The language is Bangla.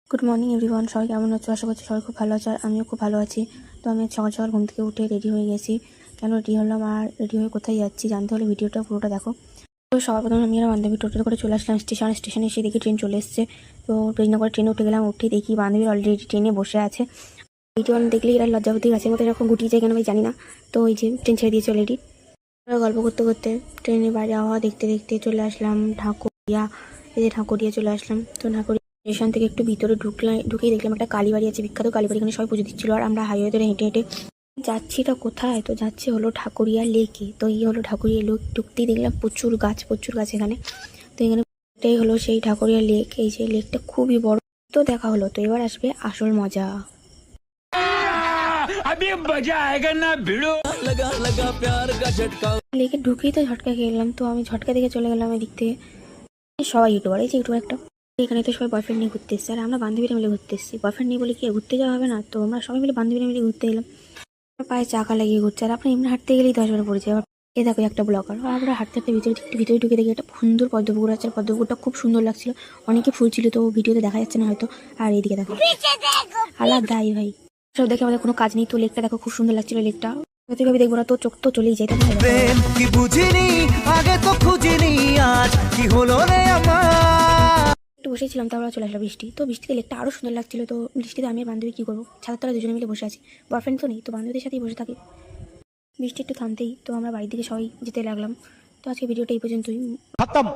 গুড মর্নিং এভরিওয়ান, সবাই কেমন আছো? আশা করছি সবাই খুব ভালো আছে, আর আমিও খুব ভালো আছি। তো আমি সকাল সকাল ঘুম থেকে উঠে রেডি হয়ে গেছি। কেন রেডি হলাম আর রেডি হয়ে কোথায় যাচ্ছি জানতে হলে ভিডিওটা পুরোটা দেখো। তো সবার প্রথমে আমি আর বান্ধবী টোটো করে চলে আসলাম স্টেশনে এসে দেখি ট্রেন চলে এসেছে। তো ট্রেনে করে ট্রেনে উঠে গেলাম, উঠে দেখি বান্ধবী অলরেডি ট্রেনে বসে আছে। ভিডিও দেখলেই এরা লজ্জাবতী গাছের মতো এরকম গুটিয়ে যায় কেন আমি জানি না। তো ওই যে ট্রেন ছেড়ে দিয়েছে অলরেডি। গল্প করতে করতে ট্রেনের বাইরে আবহাওয়া দেখতে দেখতে চলে আসলাম ঢাকুরিয়া। এই যে ঢাকুরিয়া চলে আসলাম। তো ঢাকুরিয়া স্টেশন থেকে একটু ভিতরে ঢুকেই দেখলাম একটা কালীবাড়ি আছে, বিখ্যাত কালীবাড়ি। এখানে সবাই পুজো দিচ্ছিল আর আমরা হাইওয়ে ধরে হেঁটে হেঁটে যাচ্ছিটা কোথায়, তো যাচ্ছি হলো ঢাকুরিয়া লেকে। তো এই হলো ঢাকুরিয়া লেক, ঢুকতেই দেখলাম প্রচুর গাছ এখানে। তো এখানে এটাই হলো সেই ঢাকুরিয়া লেক। এই যে লেকটা খুবই বড়। তো দেখা হলো, তো এবার আসবে আসল মজা। अभी मजा आएगा ना भिड़ो लगा लगा प्यार का झटका। লেকে ঢুকেই তো ঝটকা খেয়ে গেলাম। তো আমি ঝটকা দেখে চলে গেলাম এদিক থেকে। সবাই ইউটিউবার, এই যে ইউটিউবার একটা, এখানে তো সবাই বয়ফ্রেন্ড নিয়ে ঘুরতে এসছে আর আমরা বান্ধবীরা মিলে ঘুরতে এসেছি। বয়ফ্রেন্ড নিয়ে বলে কি ঘুরতে যাওয়া হবে না? তো আমরা সবাই মিলে বান্ধবীরা মিলে ঘুরতে এলাম। পায়ে চাকা লাগিয়ে ঘুরছে আর আপনার এমনি হাঁটতে গেলেই 10 বার পড়ে যায়। এ দেখো একটা ব্লগার, আর আমরা হাঁটতে হাঁটতে ভিতরে ঢুকে দেখি একটা সুন্দর পদ্মপুকুর আছে। আর পদ্মপুকুরটা খুব সুন্দর লাগছিল, অনেকে ফুল ছিল, তো ভিডিওতে দেখা যাচ্ছে না হয়তো। আর এইদিকে দেখো আলাদাই ভাই, সব দেখে আমাদের কোনো কাজ নেই। তো লেকটা দেখো খুব সুন্দর লাগছিল লেকটা। ভাবে দেখবো না তো চোখ তো চলেই যায়। প্রেম কি বুঝিনি আগে তো খুঁজিনি, আজ কি হলো রে আমার। একটু বসেছিলাম, তারপর চলে আসলো বৃষ্টি। তো বৃষ্টিতে লেকটা আরও সুন্দর লাগছিল। তো বৃষ্টিতে আমি আর বান্ধবী কী করবো, ছাদের তলায় দুজনে মিলে বসে আছি। বয়ফ্রেন্ড তো নেই, তো বান্ধবীদের সাথেই বসে থাকি। বৃষ্টি একটু থামতেই তো আমরা বাড়ির দিকে সবাই যেতে লাগলাম। তো আজকে ভিডিওটা এই পর্যন্তই। খতম।